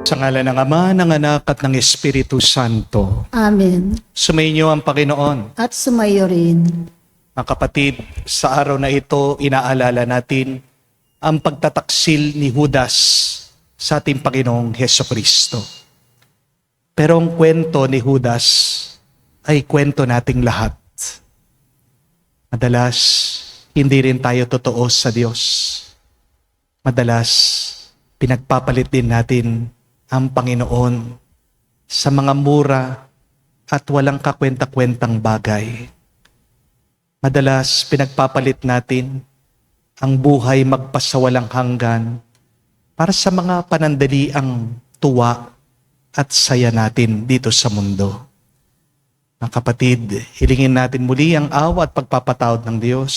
Sa ngalan ng Ama, ng Anak, at ng Espiritu Santo. Amen. Sumainyo ang Panginoon. At sumayo rin. Mga kapatid, sa araw na ito, inaalala natin ang pagtataksil ni Judas sa ating Panginoong Hesukristo. Pero ang kwento ni Judas ay kwento nating lahat. Madalas, hindi rin tayo totoo sa Diyos. Madalas, pinagpapalit din natin ang Panginoon sa mga mura at walang kakwenta-kwentang bagay. Madalas pinagpapalit natin ang buhay magpasawalang hanggan para sa mga panandaliang tuwa at saya natin dito sa mundo. Mga kapatid, hilingin natin muli ang awa at pagpapatawad ng Diyos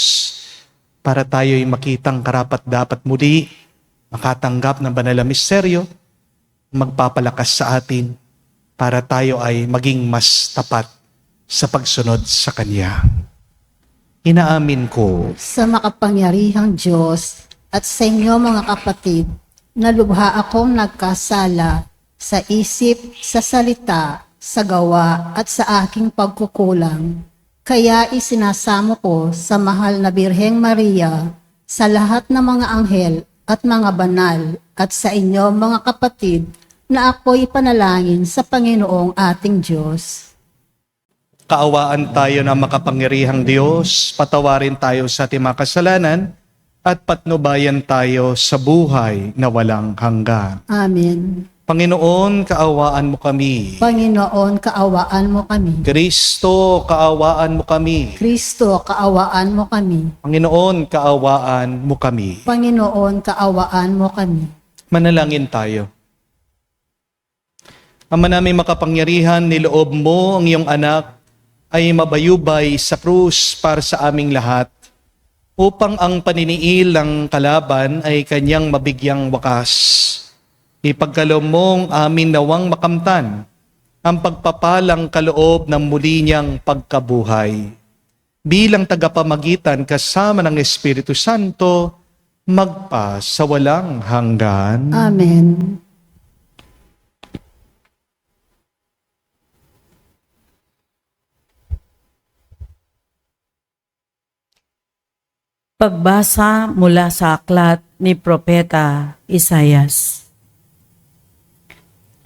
para tayo'y makitang karapat-dapat muli makatanggap ng banal na misteryo, magpapalakas sa atin para tayo ay maging mas tapat sa pagsunod sa Kanya. Inaamin ko Sa makapangyarihang Diyos at sa inyo mga kapatid, na lubha akong nagkasala sa isip, sa salita, sa gawa at sa aking pagkukulang. Kaya isinasamo ko sa mahal na Birheng Maria, sa lahat ng mga anghel at mga banal, at sa inyo mga kapatid, na ako'y panalangin sa Panginoong ating Diyos. kaawaan tayo ng makapangyarihang Diyos, patawarin tayo sa ating mga kasalanan, at patnubayan tayo sa buhay na walang hanggan. Amen. Panginoon, kaawaan mo kami. Panginoon, kaawaan mo kami. Kristo, kaawaan mo kami. Kristo, kaawaan mo kami. Panginoon, kaawaan mo kami. Panginoon, kaawaan mo kami. Manalangin tayo. Ama namin makapangyarihan, niloob mo ang iyong anak ay mabayubay sa krus para sa aming lahat, upang ang paniniil ng kalaban ay kanyang mabigyang wakas. Ipagkaloob mong amin nawang makamtan ang pagpapalang kaloob ng muli niyang pagkabuhay. Bilang tagapamagitan kasama ng Espiritu Santo, magpa sa walang hanggan. Amen. Pagbasa mula sa aklat ni Propeta Isaias.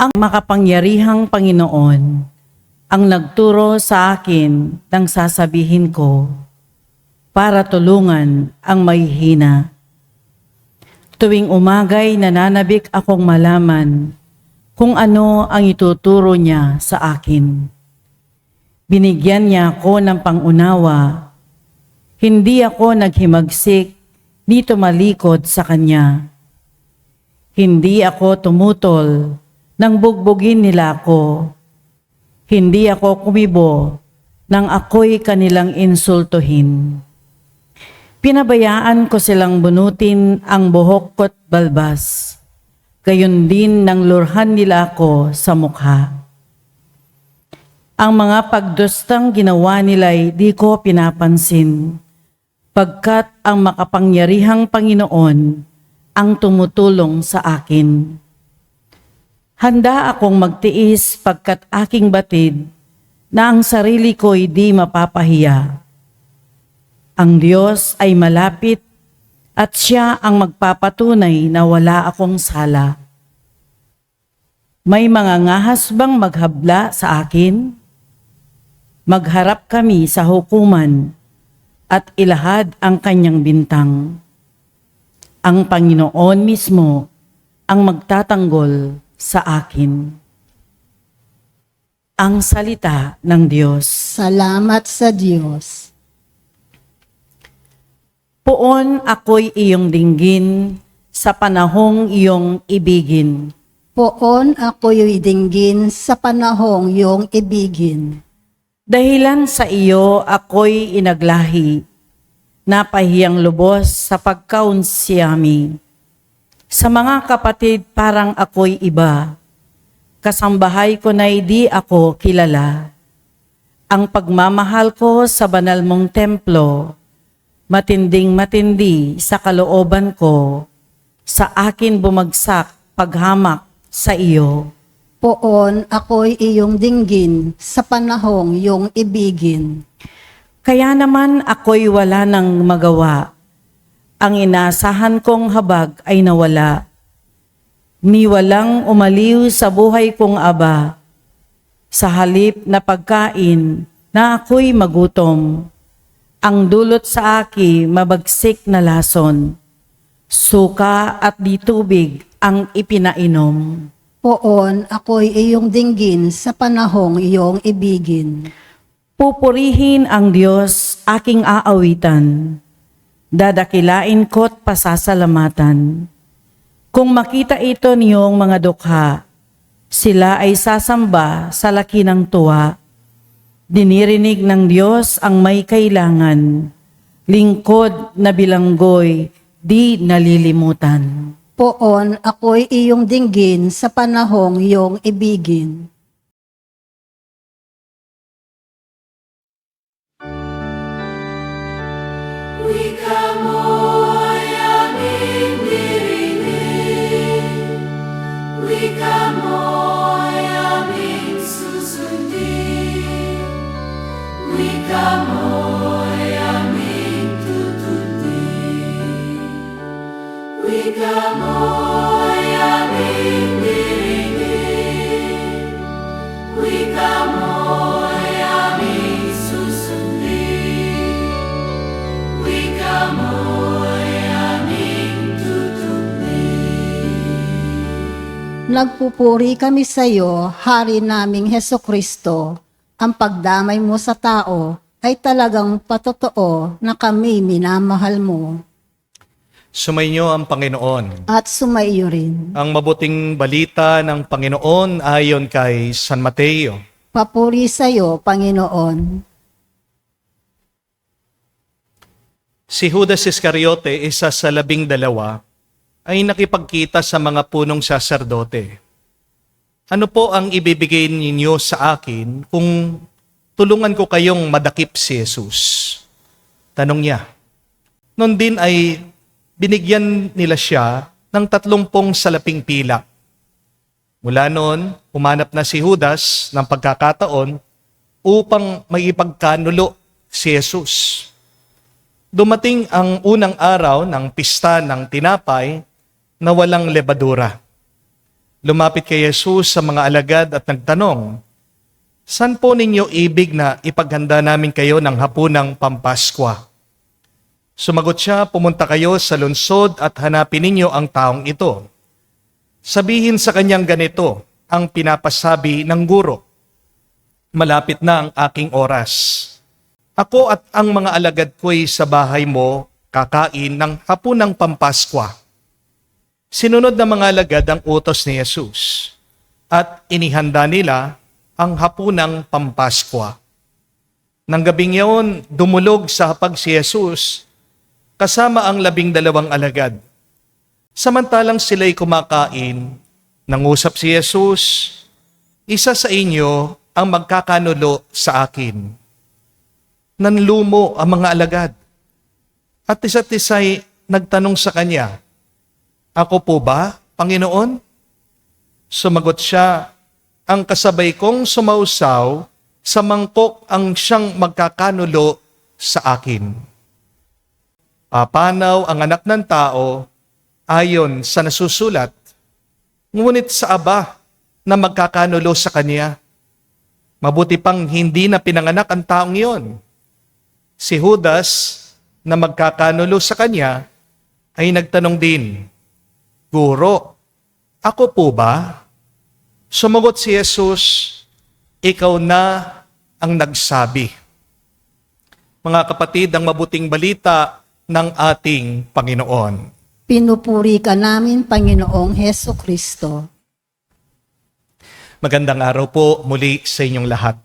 Ang makapangyarihang Panginoon ang nagturo sa akin ng sasabihin ko para tulungan ang mahihina. Tuwing umagay nananabik akong malaman kung ano ang ituturo niya sa akin. Binigyan niya ako ng pangunawa. Hindi ako naghimagsik ni tumalikod sa Kanya. Hindi ako tumutol nang bugbugin nila ako. Hindi ako kumibo nang ako'y kanilang insultuhin. Pinabayaan ko silang bunutin ang buhok ko't balbas. Gayon din nang lurhan nila ako sa mukha. Ang mga pagdustang ginawa nila'y di ko pinapansin, pagkat ang makapangyarihang Panginoon ang tumutulong sa akin. Handa akong magtiis pagkat aking batid na ang sarili ko'y di mapapahiya. Ang Diyos ay malapit at Siya ang magpapatunay na wala akong sala. May mga ngahas bang maghabla sa akin? Magharap kami sa hukuman at ilahad ang kanyang bintang. ang Panginoon mismo ang magtatanggol sa akin. Ang salita ng Diyos. Salamat sa Diyos. Poon ako'y iyong dinggin sa panahong iyong ibigin. Poon ako'y dinggin sa panahong iyong ibigin. Dahilan sa iyo ako'y inaglahi, napahiyang lubos sa pagkaunsiyami. Sa mga kapatid parang ako'y iba, kasambahay ko na'y di ako kilala. Ang pagmamahal ko sa banal mong templo, matinding matindi sa kalooban ko, sa akin bumagsak paghamak sa iyo. Poon ako'y iyong dinggin sa panahong iyong ibigin. Kaya naman ako'y wala nang magawa. Ang inaasahan kong habag ay nawala. Ni walang umaliw sa buhay kong aba. Sa halip na pagkain na ako'y magutom. Ang dulot sa aki mabagsik na lason. Suka at di tubig ang ipinainom. Poon ako'y iyong dinggin sa panahong iyong ibigin. Pupurihin ang Diyos aking aawitan. Dadakilain ko't pasasalamatan. Kung makita ito niyong mga dukha, sila ay sasamba sa laki ng tuwa. Dinirinig ng Diyos ang may kailangan. Lingkod na bilanggoy, di nalilimutan. Poon ako'y iyong dinggin sa panahong iyong ibigin. Wika mo'y aming dirinig, wika mo'y aming susundin, wika mo'y aming tutundin, wika mo'y aming dirinig, wika mo'y aming susundin, wika mo'y aming tutundin. Nagpupuri kami sa iyo, Hari naming Hesukristo. Ang pagdamay mo sa tao ay talagang patotoo na kami minamahal mo. Sumainyo ang Panginoon. At sumaiyo rin. Ang mabuting balita ng Panginoon ayon kay San Mateo. Papuri sa iyo, Panginoon. Si Judas Iscariote, isa sa 12, ay nakipagkita sa mga punong saserdote. Ano po ang ibibigay ninyo sa akin kung tulungan ko kayong madakip si Jesus? Tanong niya. Noon din ay binigyan nila siya ng 30 salaping pilak. Mula noon, humanap na si Judas ng pagkakataon upang maipagkanulo si Jesus. Dumating ang unang araw ng pista ng tinapay na walang lebadura. Lumapit kay Jesus sa mga alagad at nagtanong, "Saan po ninyo ibig na ipaghanda namin kayo ng hapunang Pampaskwa?" Sumagot siya, "Pumunta kayo sa lungsod at hanapin ninyo ang taong ito. Sabihin sa kanyang ganito ang pinapasabi ng guro, 'Malapit na ang aking oras. Ako at ang mga alagad ko'y sa bahay mo kakain ng hapunang Pampaskwa.'" Sinunod ng mga alagad ang utos ni Jesus at inihanda nila ang hapunang Pampaskwa. Nang gabing iyon, dumulog sa hapag si Jesus kasama ang 12 alagad. Samantalang sila'y kumakain, nangusap si Jesus, "Isa sa inyo ang magkakanulo sa akin." Nanlumo ang mga alagad. At isa't isa'y nagtanong sa kanya, "Ako po ba, Panginoon?" Sumagot siya, "Ang kasabay kong sumausaw sa mangkok ang siyang magkakanulo sa akin. Papanaw ang anak ng tao ayon sa nasusulat, ngunit sa aba na magkakanulo sa kanya. Mabuti pang hindi na pinanganak ang taong iyon." Si Judas na magkakanulo sa kanya ay nagtanong din, Guro, ako po ba? Sumagot si Jesus, ikaw na ang nagsabi. Mga kapatid, ang mabuting balita ng ating Panginoon. Pinupuri ka namin, Panginoong Heso Kristo. Magandang araw po muli sa inyong lahat.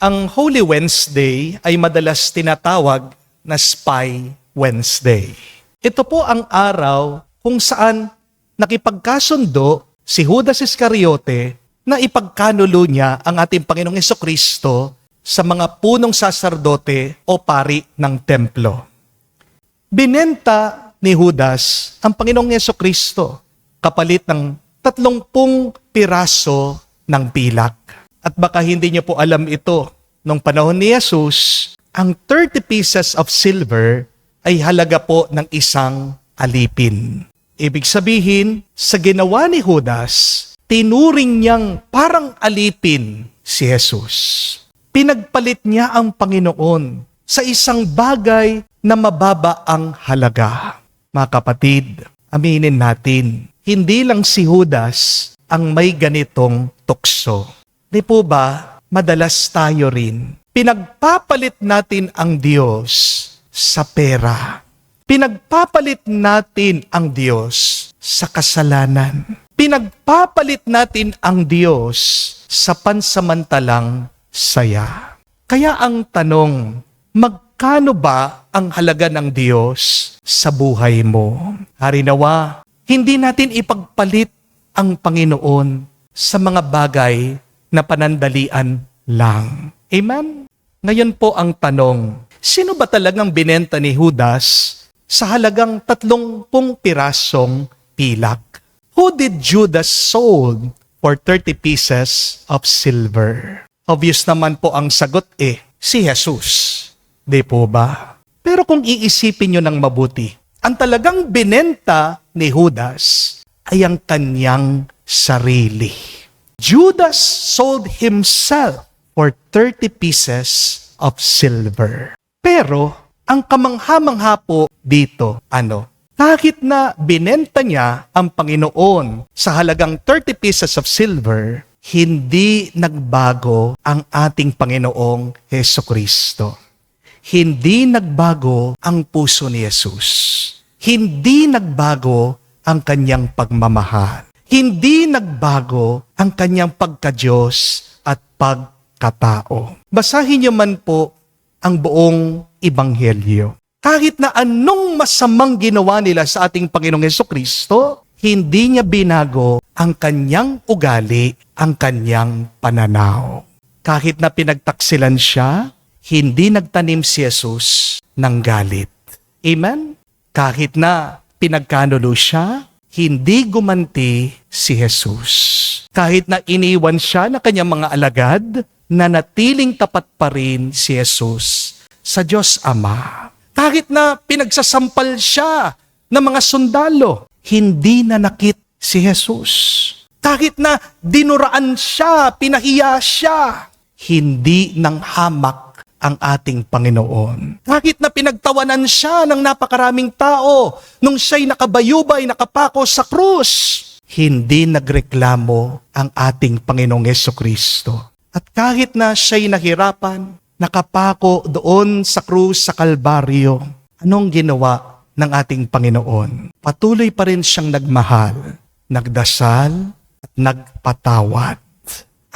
Ang Holy Wednesday ay madalas tinatawag na Spy Wednesday. Ito po ang araw kung saan nakipagkasundo si Judas Iscariote na ipagkanulo niya ang ating Panginoong Hesukristo sa mga punong saserdote o pari ng templo. Binenta ni Judas ang Panginoong Hesukristo kapalit ng 30 piraso ng pilak. At baka hindi niyo po alam ito, nung panahon ni Jesus, ang 30 pieces of silver ay halaga po ng isang alipin. Ibig sabihin, sa ginawa ni Judas, tinuring niyang parang alipin si Jesus. Pinagpalit niya ang Panginoon sa isang bagay na mababa ang halaga. Mga kapatid, aminin natin, hindi lang si Judas ang may ganitong tukso. Di po ba, madalas tayo rin, pinagpapalit natin ang Diyos sa pera. Pinagpapalit natin ang Diyos sa kasalanan. Pinagpapalit natin ang Diyos sa pansamantalang saya. Kaya ang tanong, magkano ba ang halaga ng Diyos sa buhay mo? Harinawa, hindi natin ipagpalit ang Panginoon sa mga bagay na panandalian lang. Amen? Ngayon po ang tanong, sino ba talagang binenta ni Judas sa halagang 30 pirasong pilak? Who did Judas sold for 30 pieces of silver? Obvious naman po ang sagot si Jesus. Di po ba? Pero kung iisipin nyo ng mabuti, ang talagang binenta ni Judas ay ang kanyang sarili. Judas sold himself for 30 pieces of silver. Pero, ang kamangha-mangha po dito, kahit na binenta niya ang Panginoon sa halagang 30 pieces of silver, hindi nagbago ang ating Panginoong Hesukristo. Hindi nagbago ang puso ni Jesus. Hindi nagbago ang kanyang pagmamahal. Hindi nagbago ang kanyang pagka-Diyos at pagkatao. Basahin niyo man po ang buong Ebanghelyo. Kahit na anong masamang ginawa nila sa ating Panginoong Hesukristo, hindi niya binago ang kanyang ugali, ang kanyang pananaw. Kahit na pinagtaksilan siya, hindi nagtanim si Jesus ng galit. Amen? Kahit na pinagkanulo siya, hindi gumanti si Jesus. Kahit na iniwan siya ng kanyang mga alagad, nanatiling tapat pa rin si Jesus sa Diyos Ama. Kahit na pinagsasampal siya ng mga sundalo, hindi nanakit si Jesus. Kahit na dinuraan siya, pinahiya siya, hindi nang hamak ang ating Panginoon. Kahit na pinagtawanan siya ng napakaraming tao nung siya'y nakabayubay, nakapako sa krus, hindi nagreklamo ang ating Panginoong Hesukristo. At kahit na siya'y nahirapan, nakapako doon sa krus sa Kalbaryo, anong ginawa ng ating Panginoon? Patuloy pa rin siyang nagmahal, nagdasal, at nagpatawad.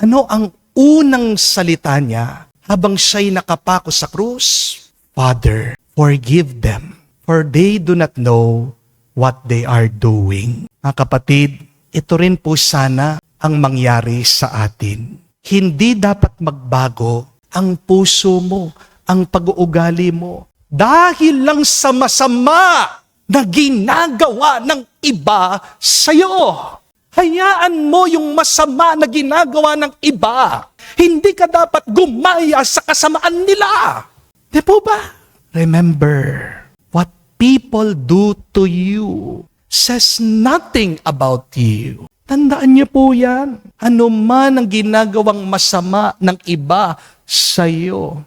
Ano ang unang salita niya habang siya'y nakapako sa krus? Father, forgive them, for they do not know what they are doing. Mga kapatid, ito rin po sana ang mangyari sa atin. Hindi dapat magbago ang puso mo, ang pag-uugali mo, dahil lang sa masama na ginagawa ng iba sa'yo. Hayaan mo yung masama na ginagawa ng iba. Hindi ka dapat gumaya sa kasamaan nila. Di po ba? Remember, what people do to you says nothing about you. Tandaan niyo po yan. Ano man ang ginagawang masama ng iba sa'yo,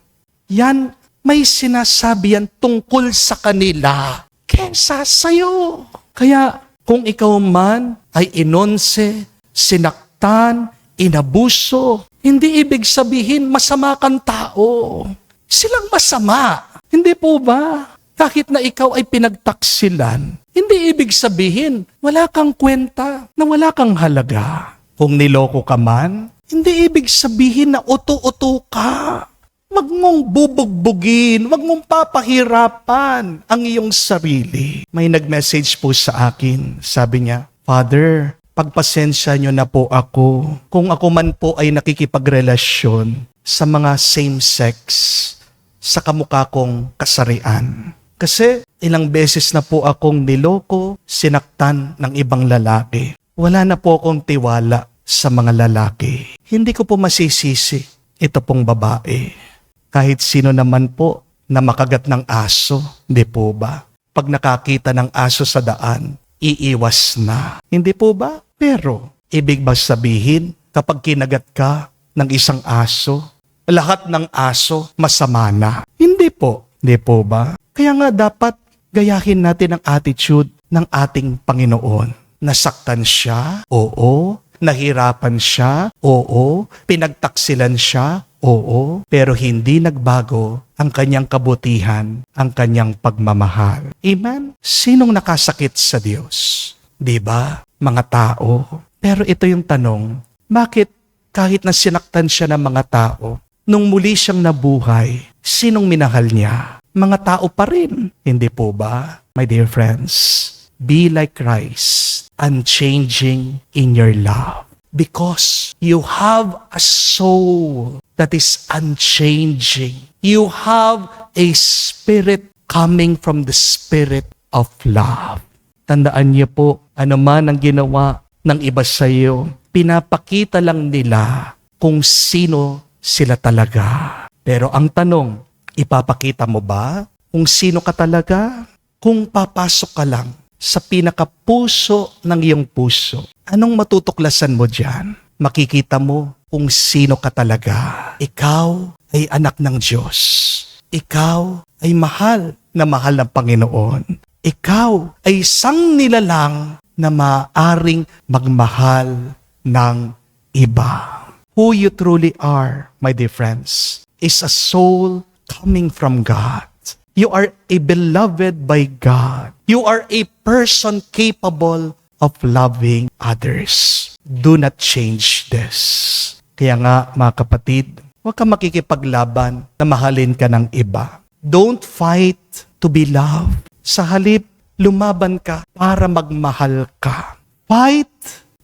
yan may sinasabi yan tungkol sa kanila kesa sa'yo. Kaya kung ikaw man ay inonse, sinaktan, inabuso, hindi ibig sabihin masama kang tao. Silang masama. Hindi po ba? Kahit na ikaw ay pinagtaksilan, hindi ibig sabihin wala kang kwenta, na wala kang halaga. Kung niloko ka man, hindi ibig sabihin na uto-uto ka. Wag mong bubugbugin, wag mong papahirapan ang iyong sarili. May nag-message po sa akin, sabi niya, Father, pagpasensya niyo na po ako kung ako man po ay nakikipagrelasyon sa mga same-sex sa kamukha kong kasarian. Kasi ilang beses na po akong niloko, sinaktan ng ibang lalaki. Wala na po akong tiwala sa mga lalaki. Hindi ko po masisisi ito pong babae. Kahit sino naman po na makagat ng aso, di po ba? Pag nakakita ng aso sa daan, iiwas na. Hindi po ba? Pero, ibig ba sabihin, kapag kinagat ka ng isang aso, lahat ng aso masama na? Hindi po. Hindi po ba? Kaya nga dapat gayahin natin ang attitude ng ating Panginoon. Nasaktan siya? Oo. Nahirapan siya? Oo. Pinagtaksilan siya? Oo. Pero hindi nagbago ang kanyang kabutihan, ang kanyang pagmamahal. Amen? Sinong nakasakit sa Diyos? Di ba? Mga tao. Pero ito yung tanong, bakit kahit na sinaktan siya ng mga tao, nung muli siyang nabuhay, sinong minahal niya? Mga tao pa rin. Hindi po ba? My dear friends, be like Christ, unchanging in your love. Because you have a soul that is unchanging. You have a spirit coming from the spirit of love. Tandaan niyo po, ano man ang ginawa ng iba sa iyo, pinapakita lang nila kung sino sila talaga. Pero ang tanong, ipapakita mo ba kung sino ka talaga? Kung papasok ka lang sa pinakapuso ng iyong puso, anong matutuklasan mo diyan? Makikita mo kung sino ka talaga. Ikaw ay anak ng Diyos. Ikaw ay mahal ng Panginoon. Ikaw ay isang nilalang na maaring magmahal ng iba. Who you truly are, my dear friends, is a soul coming from God. You are a beloved by God. You are a person capable of loving others. Do not change this. Kaya nga, mga kapatid, huwag kang makikipaglaban na mahalin ka ng iba. Don't fight to be loved. Sa halip, lumaban ka para magmahal ka. Fight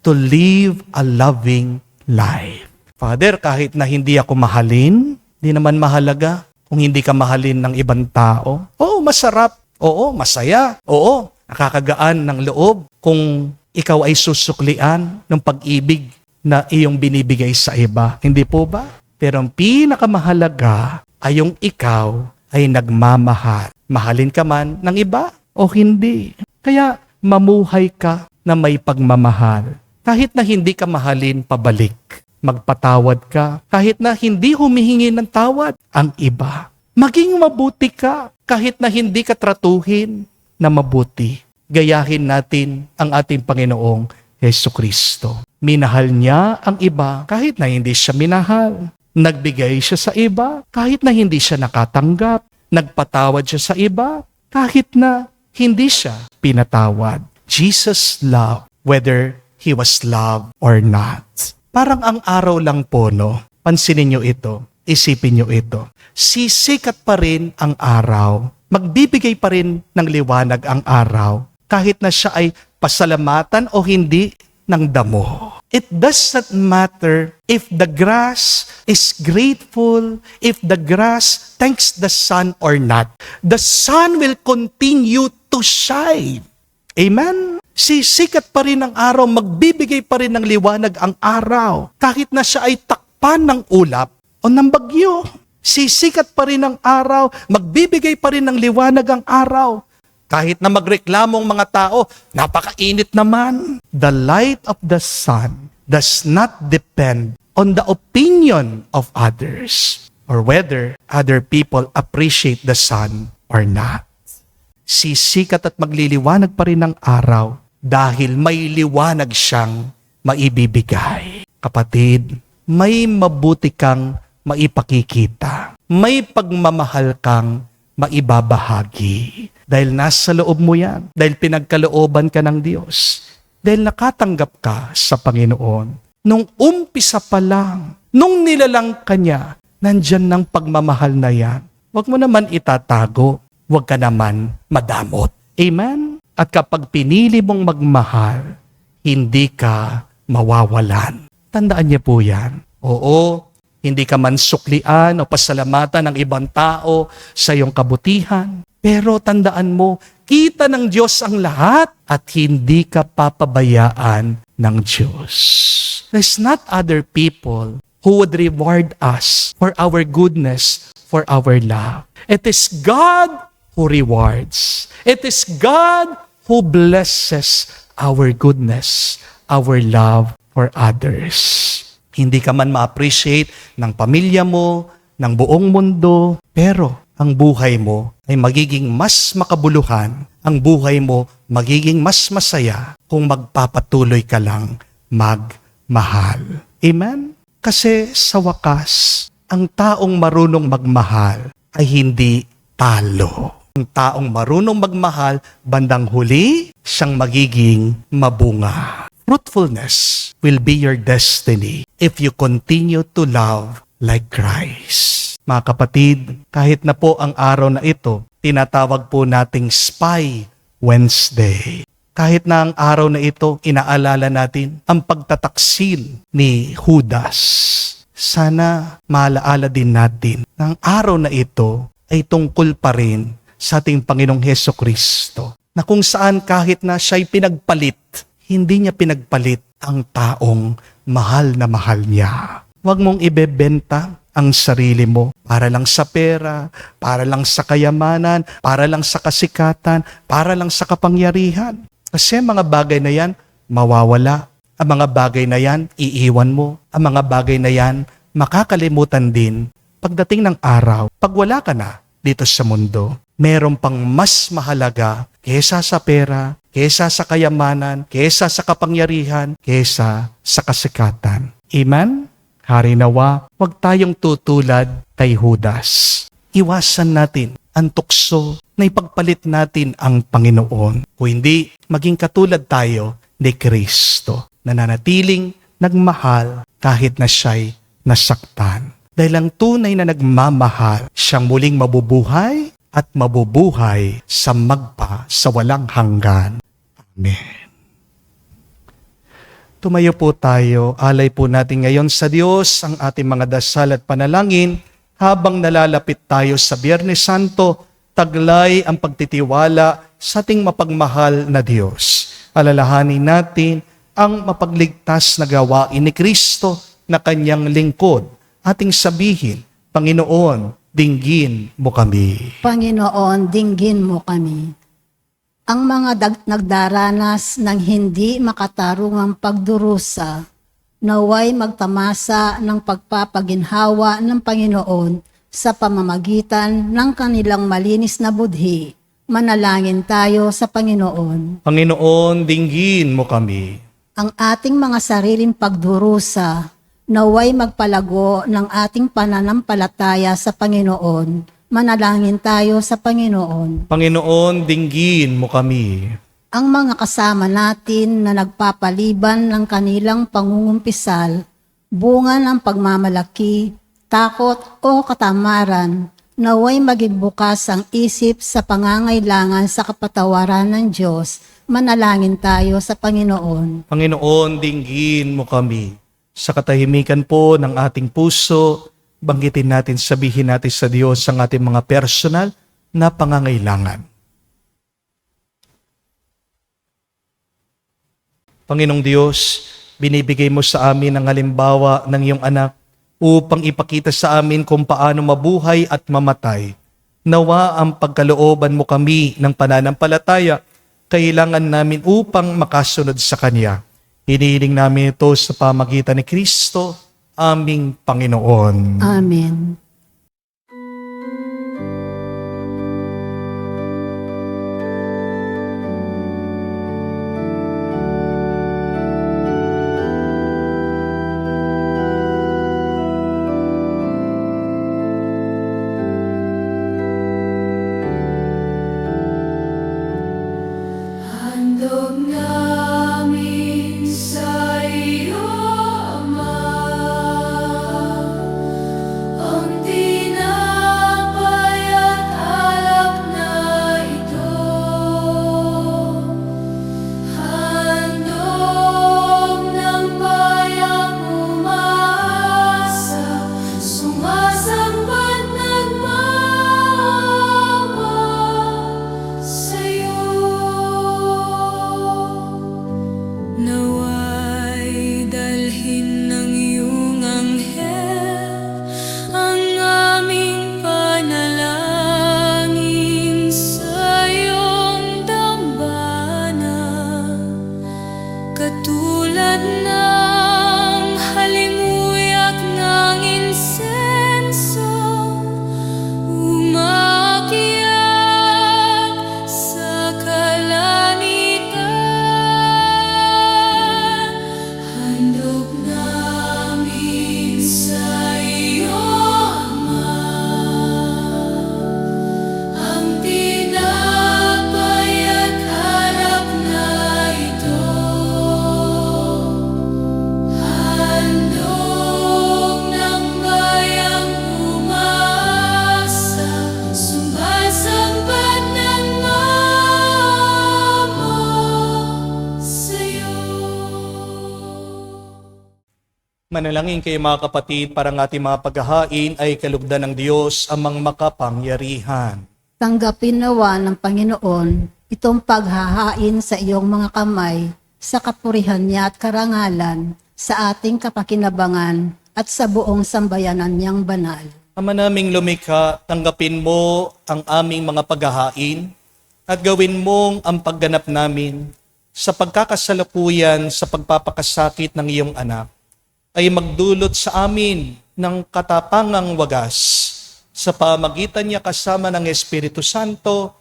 to live a loving life. Father, kahit na hindi ako mahalin, hindi naman mahalaga kung hindi ka mahalin ng ibang tao. Oo, masarap. Oo, masaya. Oo, nakakagaan ng loob kung ikaw ay susuklian ng pag-ibig na iyong binibigay sa iba. Hindi po ba? Pero ang pinakamahalaga ay yung ikaw ay nagmamahal. Mahalin ka man ng iba o hindi. Kaya mamuhay ka na may pagmamahal. Kahit na hindi ka mahalin pabalik. Magpatawad ka kahit na hindi humihingi ng tawad ang iba. Maging mabuti ka kahit na hindi ka tratuhin na mabuti. Gayahin natin ang ating Panginoong Jesucristo. Minahal niya ang iba kahit na hindi siya minahal. Nagbigay siya sa iba kahit na hindi siya nakatanggap. Nagpatawad siya sa iba kahit na hindi siya pinatawad. Jesus loved whether he was loved or not. Parang ang araw lang po, no? Pansinin nyo ito. Isipin nyo ito. Sisikat pa rin ang araw. Magbibigay pa rin ng liwanag ang araw. Kahit na siya ay pasalamatan o hindi ng damo. It does not matter if the grass is grateful, if the grass thanks the sun or not. The sun will continue to shine. Amen? Sisikat pa rin ang araw, magbibigay pa rin ng liwanag ang araw. Kahit na siya ay takpan ng ulap o ng bagyo. Sisikat pa rin ang araw, magbibigay pa rin ng liwanag ang araw. Kahit na magreklamong mga tao, napakainit naman. The light of the sun does not depend on the opinion of others or whether other people appreciate the sun or not. Sisikat at magliliwanag pa rin ang araw dahil may liwanag siyang maibibigay. Kapatid, may mabuti kang maipakikita. May pagmamahal kang maibabahagi. Dahil nasa loob mo yan. Dahil pinagkalooban ka ng Diyos. Dahil nakatanggap ka sa Panginoon. Nung umpisa pa lang, nung nilalang ka niya, nandyan ng pagmamahal na yan. Huwag mo naman itatago. Huwag ka naman madamot. Amen? At kapag pinili mong magmahal, hindi ka mawawalan. Tandaan niyo po yan. Oo, hindi ka man suklian o pasalamatan ng ibang tao sa iyong kabutihan. Pero tandaan mo, kita ng Diyos ang lahat at hindi ka papabayaan ng Diyos. There's not other people who would reward us for our goodness, for our love. It is God who rewards. It is God who blesses our goodness, our love for others. Hindi ka man ma-appreciate ng pamilya mo, ng buong mundo, pero ang buhay mo ay magiging mas makabuluhan, ang buhay mo magiging mas masaya kung magpapatuloy ka lang magmahal. Amen? Kasi sa wakas, ang taong marunong magmahal ay hindi talo. Ang taong marunong magmahal, bandang huli, siyang magiging mabunga. Fruitfulness will be your destiny if you continue to love like Christ. Mga kapatid, kahit na po ang araw na ito, tinatawag po nating Spy Wednesday. Kahit na ang araw na ito, inaalala natin ang pagtataksil ni Judas. Sana maalaala din natin na ang araw na ito ay tungkol pa rin sa ating Panginoong Hesukristo, na kung saan kahit na siya'y pinagpalit, hindi niya pinagpalit ang taong mahal na mahal niya. Huwag mong ibebenta ang sarili mo para lang sa pera, para lang sa kayamanan, para lang sa kasikatan, para lang sa kapangyarihan. Kasi mga bagay na yan, mawawala. Ang mga bagay na yan, iiwan mo. Ang mga bagay na yan, makakalimutan din pagdating ng araw. Pag wala ka na dito sa mundo, meron pang mas mahalaga kesa sa pera, kesa sa kayamanan, kesa sa kapangyarihan, kesa sa kasikatan. Amen? Hari nawa, huwag tayong tutulad kay Judas. Iwasan natin ang tukso na ipagpalit natin ang Panginoon. Kung hindi, maging katulad tayo ni Kristo, na nanatiling nagmahal kahit na siya'y nasaktan. Dahil ang tunay na nagmamahal, siyang muling mabubuhay at mabubuhay sa magpa sa walang hanggan. Amen. Tumayo po tayo, alay po natin ngayon sa Diyos ang ating mga dasal at panalangin habang nalalapit tayo sa Biyernes Santo, taglay ang pagtitiwala sa ating mapagmahal na Diyos. Alalahanin natin ang mapagligtas na gawain ni Kristo na kanyang lingkod. Ating sabihin, Panginoon, dinggin mo kami. Panginoon, dinggin mo kami. Ang mga nagdaranas ng hindi makatarungang pagdurusa, naway magtamasa ng pagpapaginhawa ng Panginoon sa pamamagitan ng kanilang malinis na budhi. Manalangin tayo sa Panginoon. Panginoon, dinggin mo kami. Ang ating mga sariling pagdurusa, naway magpalago ng ating pananampalataya sa Panginoon. Manalangin tayo sa Panginoon. Panginoon, dinggin mo kami. Ang mga kasama natin na nagpapaliban ng kanilang pangungumpisal, bunga ng pagmamalaki, takot o katamaran, naway maging bukas ang isip sa pangangailangan sa kapatawaran ng Diyos. Manalangin tayo sa Panginoon. Panginoon, dinggin mo kami. Sa katahimikan po ng ating puso, banggitin natin, sabihin natin sa Diyos ang ating mga personal na pangangailangan. Panginoong Diyos, binibigay mo sa amin ang halimbawa ng iyong anak upang ipakita sa amin kung paano mabuhay at mamatay. Nawa ang pagkalooban mo kami ng pananampalataya, kailangan namin upang makasunod sa Kanya. Hinihiling namin ito sa pamagitan ni Kristo, aming Panginoon. Amen. Handog namin sa iyo, Ama, ang tinapay at alak na ito. Handog ng bayang umaasa, sumasamba at nagmamahal sa'yo. Nawa'y dalhin ng iyong anghel ang aming panalangin sa iyong dambana, katulad ng halimuyak ng insenso, umakyat sa kalangitan. Handog namin sa iyo, Ama, ang tinapay at alak na ito. Handog ng bayang umaasa, sumasamba at nagmamahal sa'yo. Manalangin kayo mga kapatid para ang ating mga paghahain ay kalugdan ng Diyos amang makapangyarihan. Tanggapin nawa ng Panginoon itong paghahain sa iyong mga kamay sa kapurihan niya at karangalan sa ating kapakinabangan at sa buong sambayanan niyang banal. Ama naming lumikha, tanggapin mo ang aming mga paghahain at gawin mong ang pagganap namin sa pagkakasalukuyan sa pagpapakasakit ng iyong anak ay magdulot sa amin ng katapangang wagas sa pamagitan niya kasama ng Espiritu Santo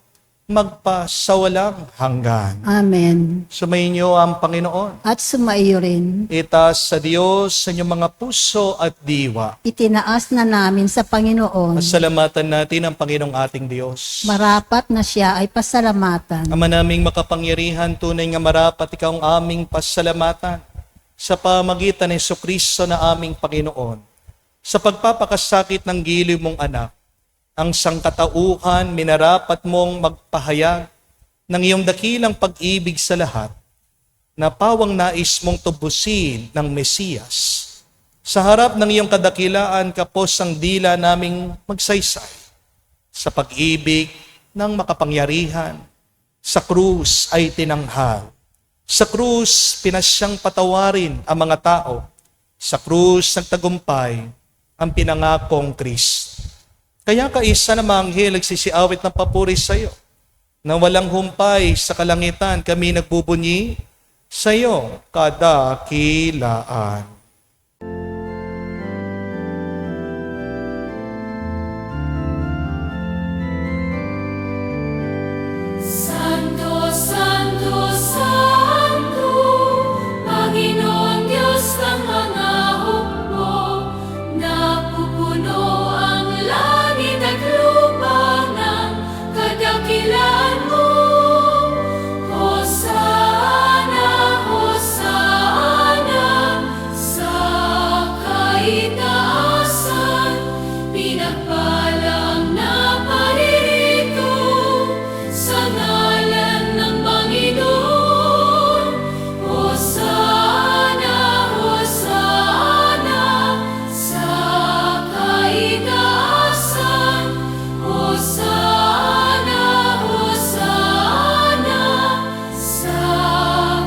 magpasawalang hanggan. Amen. Sumainyo ang Panginoon. At sumaiyo rin, Itaas sa Diyos sa inyong mga puso at diwa. itinaas na namin sa Panginoon. Pasalamatan natin ang Panginoong ating Diyos. Marapat na siya ay pasalamatan. Ama naming makapangyarihan, tunay nga marapat ikaw ang aming pasalamatan sa pamagitan ni Jesucristo na aming Panginoon. Sa pagpapakasakit ng giliw mong anak, ang sangkatauhan minarapat mong magpahayag ng iyong dakilang pag-ibig sa lahat na pawang nais mong tubusin ng Mesiyas. Sa harap ng iyong kadakilaan, kapos ang dila naming magsaysay sa pag-ibig ng makapangyarihan. Sa krus ay tinanghal. Sa krus, pinasyang patawarin ang mga tao. Sa krus, nagtagumpay ang pinangakong Kristo. Kaya kaisa na mga anghel nagsisiawit ng papuri sa iyo, na walang humpay sa kalangitan kami nagbubunyi sa iyo kadakilaan. Santo, Santo, Santo, Panginoon Diyos ng mga hukbo, napupuno ang langit at lupa ng kadakilaan mo. Hosana, Hosana, sa kaitaasan, pinagpalang na paririto sa ngalan ng Panginoon. Hosana, Hosana, sa kaitaasan. Hosana, Hosana, sa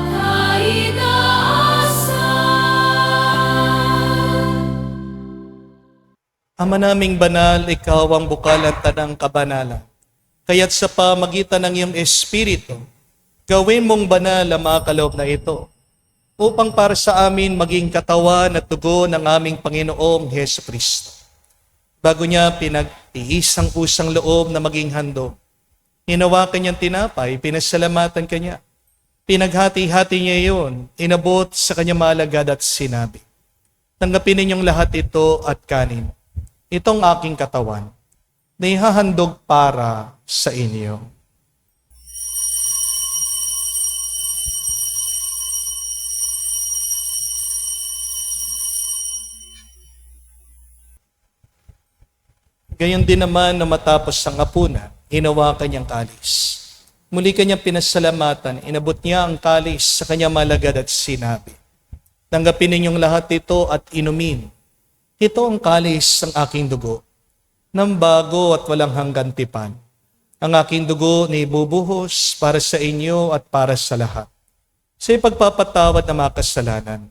kaitaasan. Ama naming banal, ikaw ang bukalan tanang kabanalan. Kaya't sa pamagitan ng iyong Espiritu, gawin mong banal ang mga kaloob na ito, upang para sa amin maging katawan at dugo ng aming Panginoong Hesus Kristo. Bago niya pinagtiis ang kusang loob na maging handog, hinawakan niyang tinapay, pinasalamatan kanya. Pinaghati-hati niya iyon, inabot sa kanyang maalagad at sinabi, tanggapin ninyong lahat ito at kanin. Itong aking katawan na ihahandog para sa inyo. Gayon din naman na matapos ang hapunan, hinawakan niyang kalis. Muli kanyang pinasalamatan, inabot niya ang kalis sa kanyang malagad at sinabi, "Tanggapin ninyong lahat ito at inumin. Ito ang kalis ng aking dugo, ng bago at walang hanggang tipan. Ang aking dugo na ibubuhos para sa inyo at para sa lahat. Sa ipagpapatawad ng mga kasalanan,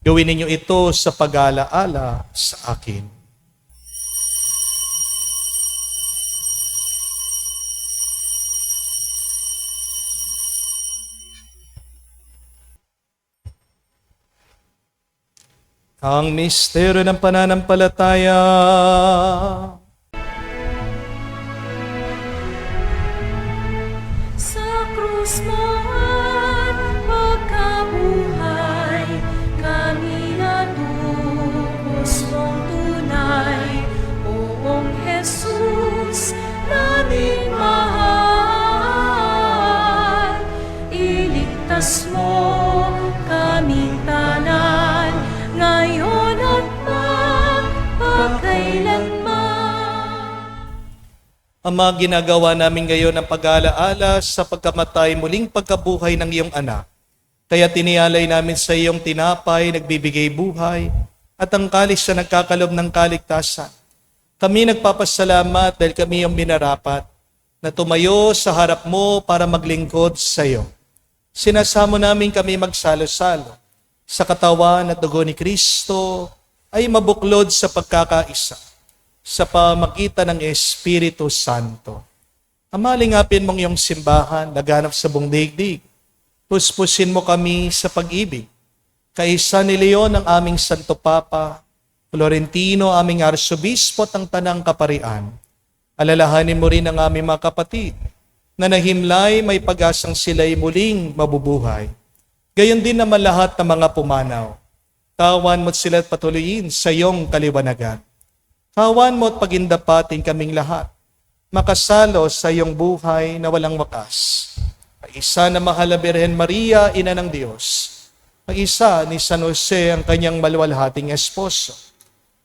gawin ninyo ito sa pag-alaala sa akin." Ang misteryo ng pananampalataya. Sa krus mo at pagkabuhay, kami natubos mong tunay. Oong Jesus, naming mahal, iligtas mo kaming tanan, ngayon at magpakailanman. Ama, ginagawa namin ngayon ang pag-aalaala sa pagkamatay muling pagkabuhay ng iyong anak. Kaya tinialay namin sa iyong tinapay, nagbibigay buhay, at ang kalis na nagkakalob ng kaligtasan. Kami nagpapasalamat dahil kami yung minarapat na tumayo sa harap mo para maglingkod sa iyo. Sinasamo namin kami magsalo-salo sa katawan at dugo ni Kristo ay mabuklod sa pagkakaisa sa pamagitan ng Espiritu Santo. Amalingapin mong iyong simbahan, laganap sa buong daigdig. Puspusin mo kami sa pag-ibig. Kaisa ni Leon ang aming Santo Papa, Florentino aming Arsobispo at ang Tanang Kaparian. Alalahanin mo rin ang aming mga kapatid na nahimlay may pag-asang sila'y muling mabubuhay. Gayon din naman lahat ng mga pumanaw. Kawan mo't sila at patuloyin sa iyong kaliwanagan. Kawan mo't pagindapatin kaming lahat, makasalo sa iyong buhay na walang wakas. Isa na mahal na Birhen Maria, Ina ng Diyos. Isa ni San Jose, ang kanyang maluwalhating esposo.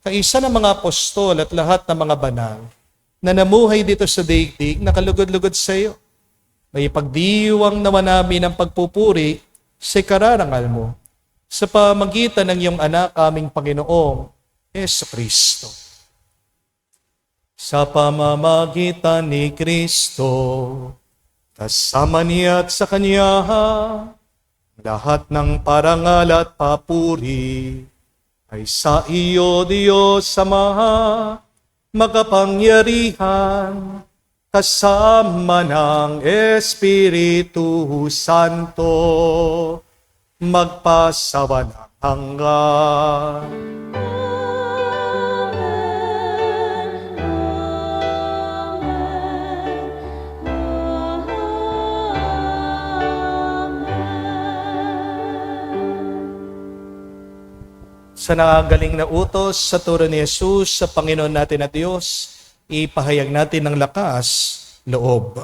Kaisa ng mga apostol at lahat ng mga banal na namuhay dito sa daigdig na kalugod-lugod sa iyo. May pagdiwang naman namin ang pagpupuri sa kararangal mo sa pamagitan ng iyong anak, aming Panginoong Jesucristo. Sa pamamagitan ni Kristo, kasama niya at sa Kanya, lahat ng parangal at papuri ay sa iyo, Diyos Ama, makapangyarihan, kasama ng Espiritu Santo, magpasawalang hanggan. Sa nakagaling na utos sa turo ni Jesus sa Panginoon natin at Diyos, ipahayag natin ng lakas loob.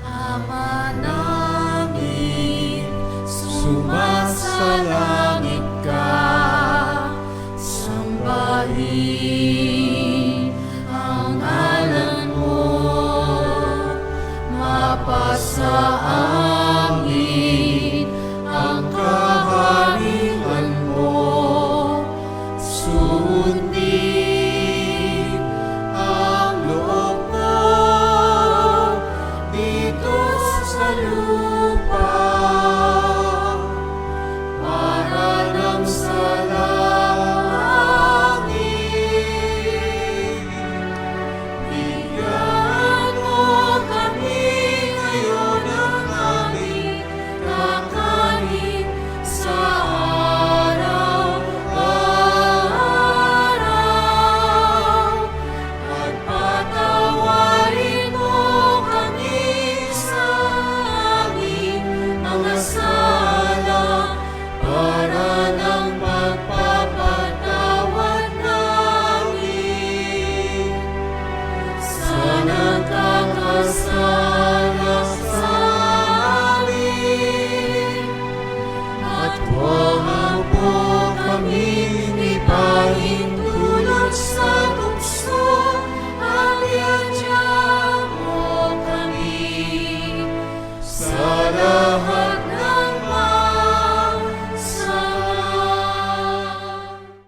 Ama namin, sumasalangit ka, sambahin ang ngalan mo, mapasa amin ang kaharian mo, sundin ang loob mo dito sa lupa, para nang sa langit. Bigyan mo kami ngayon ng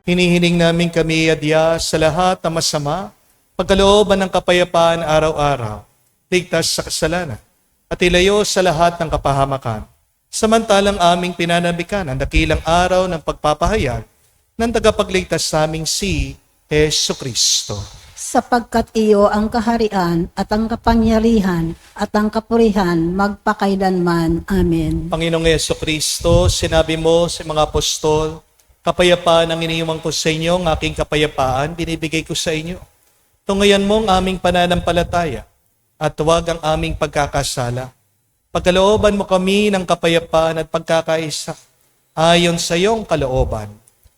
Hinihiling namin kami adya sa lahat ng masama, pagkalooban ng kapayapaan araw-araw, ligtas sa kasalanan, at ilayo sa lahat ng kapahamakan. Samantalang aming pinanambikan ang dakilang araw ng pagpapahayag ng tagapagligtas naming si Jesucristo. Sapagkat iyo ang kaharian at ang kapangyarihan at ang kapurihan magpakailanman. Amen. Panginoong Jesucristo, sinabi mo sa mga apostol, kapayapaan ang iniiwan ko sa inyo, ang aking kapayapaan binibigay ko sa inyo. Tungayan mo ang aming pananampalataya at huwag ang aming pagkakasala. Pagkalooban mo kami ng kapayapaan at pagkakaisa ayon sa iyong kalooban.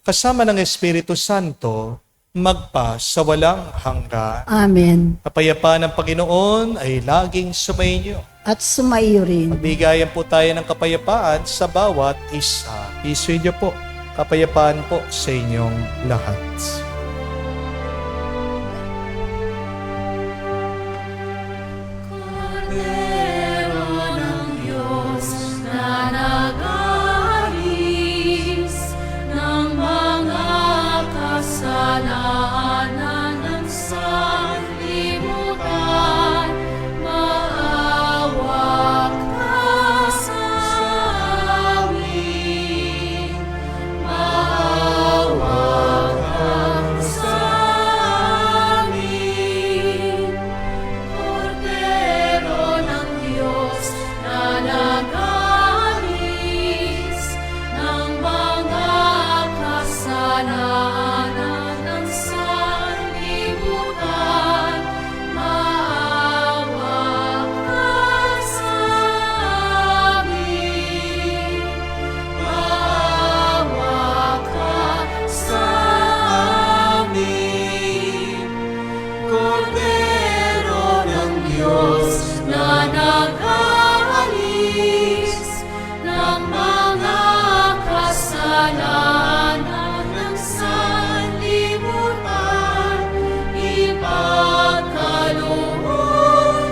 Kasama ng Espiritu Santo, magpa sa walang hanggan. Amen. Kapayapaan ng Panginoon ay laging sumainyo. At sumaiyo rin. Bigayan po tayo ng kapayapaan sa bawat isa. Isuyo po, kapayapaan po sa inyong lahat. Cordero ng Diyos na nag-aalis ng mga kasalanan ng sanlibutan, maawa ka sa amin. Maawa ka sa amin. Cordero ng Diyos na nag-aalis ng mga kasalanan ng sanlibutan, maawa ka sa amin. Maawa ka sa amin. Cordero ng Diyos na nag-aalis ng mga kasalanan ng sanlibutan, ipagkaloob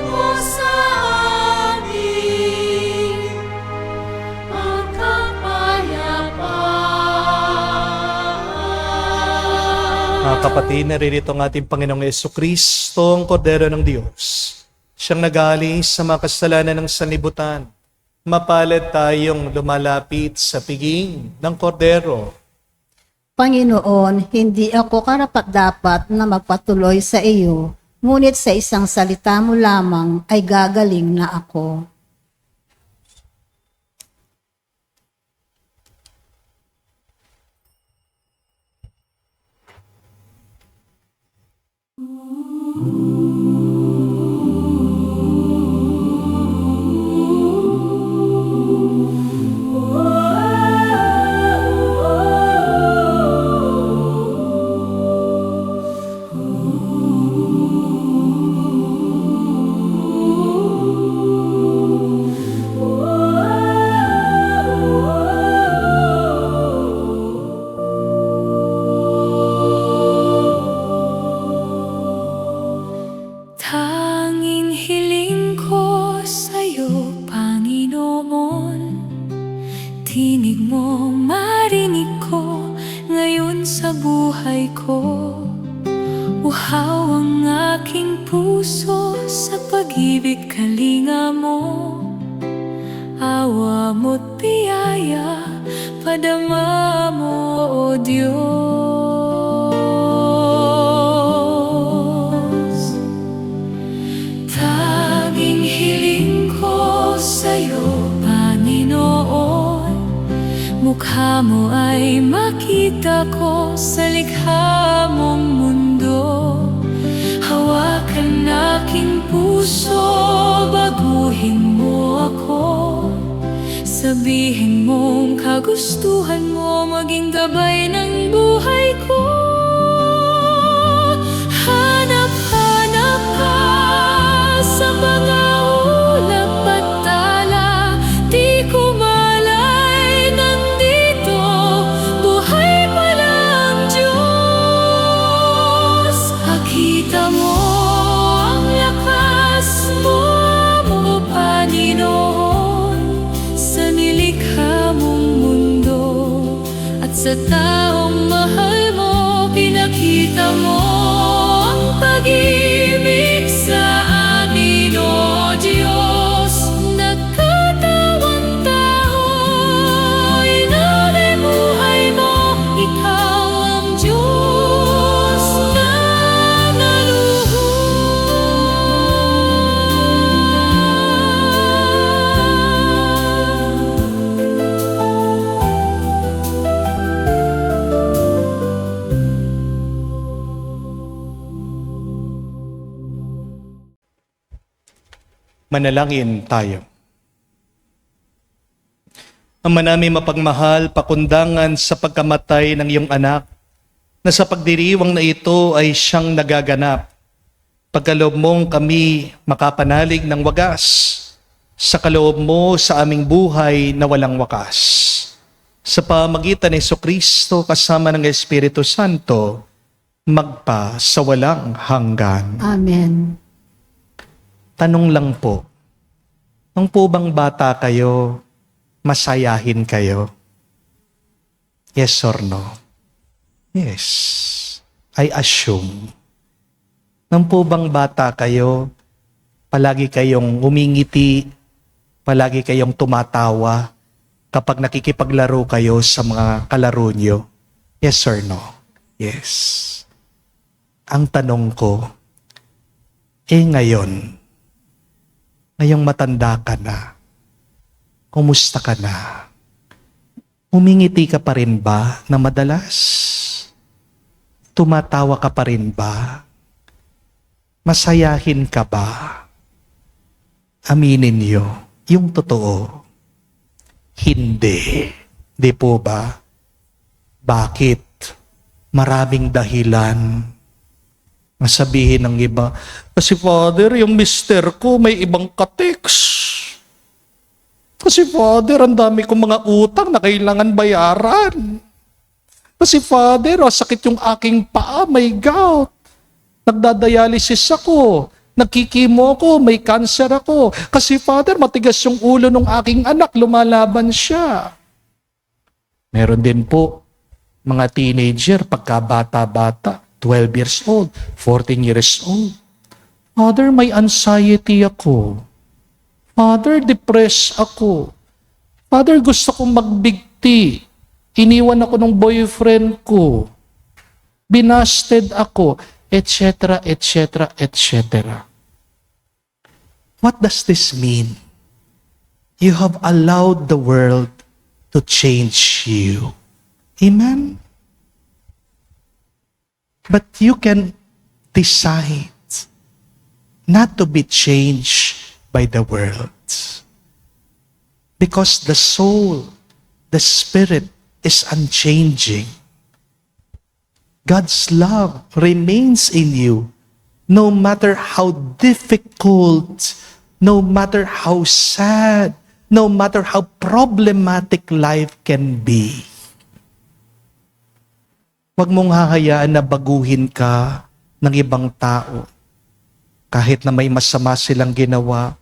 mo sa amin ang kapayapaan. Mga kapatid, naririto ang ating Panginoong Jesucristo, ang Kordero ng Diyos. Siyang nag-aalis sa mga kasalanan ng sanlibutan. Mapalad tayong lumalapit sa piging ng Kordero. Panginoon, hindi ako karapat-dapat na magpatuloy sa iyo, ngunit sa isang salita mo lamang ay gagaling na ako. Tanging hiling ko sa'yo, Panginoon, tinig mo marinig ko ngayon sa buhay ko. Uhaw ang aking puso sa pag-ibig kalinga mo. Awa mo't biyaya, padama mo, O Diyos. Tanging hiling ko sa'yo, Panginoon, mukha mo ay makita ko sa likha mong mundo. Hawakan aking puso, baguhin mo ako. Sabihin mong kagustuhan mo maging gabay ng buhay ko. Hanap-hanap ka sa mga ulap at tala, di ko malay nandito, buhay pala ang Diyos. Akita mo ang lakas mo, Panginoon, sa nilikha mong mundo at sa taong mahal mo. Manalangin tayo. Ama namin mapagmahal, pakundangan sa pagkamatay ng iyong anak, na sa pagdiriwang na ito ay siyang nagaganap. Pagkaloob mong kami makapanalig ng wagas, sa kaloob mo sa aming buhay na walang wakas. Sa pamagitan ni Jesucristo kasama ng Espiritu Santo, magpa sa walang hanggan. Amen. Tanong lang po, nung po bang bata kayo, masayahin kayo? Yes or no? Yes. I assume. Nung po bang bata kayo, palagi kayong umingiti, palagi kayong tumatawa kapag nakikipaglaro kayo sa mga kalaro nyo? Yes or no? Yes. Ang tanong ko, ngayong matanda ka na, kumusta ka na? Umingiti ka pa rin ba na madalas? Tumatawa ka pa rin ba? Masayahin ka ba? Aminin niyo, yung totoo. Hindi. Di po ba? Bakit? Maraming dahilan. Masabihin ng iba, kasi Father, yung mister ko may ibang kateks. Kasi Father, ang dami kong mga utang na kailangan bayaran. Kasi Father, sakit yung aking paa, may gout. Nagdadialysis ako. Nagkikimo ako, may cancer ako. Kasi Father, matigas yung ulo ng aking anak, lumalaban siya. Meron din po, mga teenager, pagkabata-bata, 12 years old, 14 years old. Father, may anxiety ako. Father, depressed ako. Father, gusto kong magbigti. Iniwan ako ng boyfriend ko. Binasted ako, etc., etc., etc. What does this mean? You have allowed the world to change you. Amen? But you can decide not to be changed by the world. Because the soul, the spirit is unchanging. God's love remains in you no matter how difficult, no matter how sad, no matter how problematic life can be. Huwag mong hahayaan na baguhin ka ng ibang tao. Kahit na may masama silang ginawa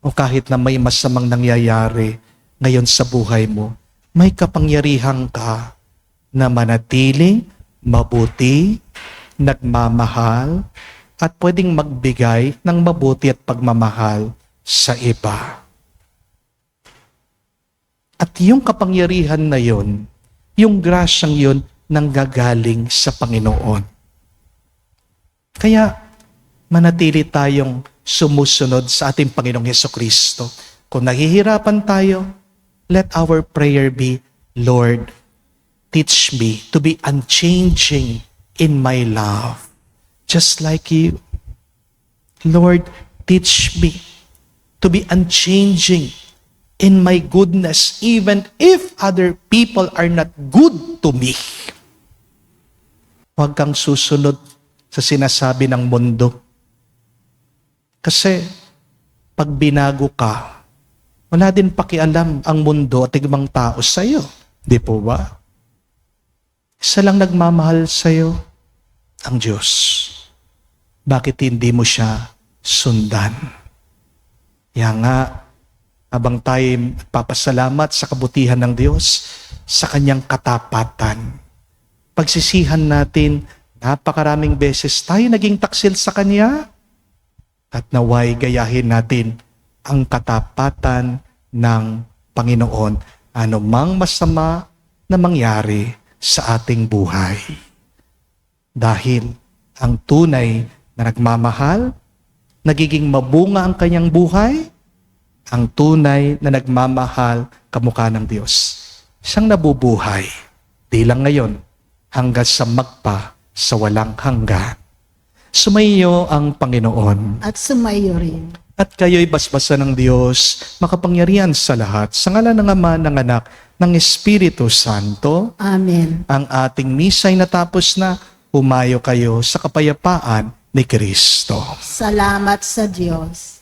o kahit na may masamang nangyayari ngayon sa buhay mo, may kapangyarihan ka na manatiling mabuti, nagmamahal, at pwedeng magbigay ng mabuti at pagmamahal sa iba. At yung kapangyarihan na yun, yung grasyang yun, nanggagaling sa Panginoon. Kaya, manatili tayong sumusunod sa ating Panginoong Hesukristo. Kung nahihirapan tayo, let our prayer be, Lord, teach me to be unchanging in my love, just like you. Lord, teach me to be unchanging in my goodness, even if other people are not good to me. Huwag kang susunod sa sinasabi ng mundo. Kasi, pag binago ka, wala din pakialam ang mundo at ibang tao sa'yo. Di po ba? Isa lang nagmamahal sa'yo, ang Diyos. Bakit hindi mo siya sundan? Kaya nga, habang tayo papasalamat sa kabutihan ng Diyos, sa kanyang katapatan, pagsisihan natin, napakaraming beses tayo naging taksil sa Kanya, at naway gayahin natin ang katapatan ng Panginoon, anumang masama na mangyari sa ating buhay. Dahil ang tunay na nagmamahal, nagiging mabunga ang kanyang buhay, ang tunay na nagmamahal kamukha ng Diyos. Siyang nabubuhay, di lang ngayon, hanggang sa magpa sa walang hanggan. Sumayo ang Panginoon. At sumayo rin. at kayo'y basbasan ng Diyos, makapangyarihan sa lahat, sa ngalan ng Ama, ng Anak, ng Espiritu Santo. Amen. Ang ating misa'y natapos na, humayo kayo sa kapayapaan ni Kristo. Salamat sa Diyos.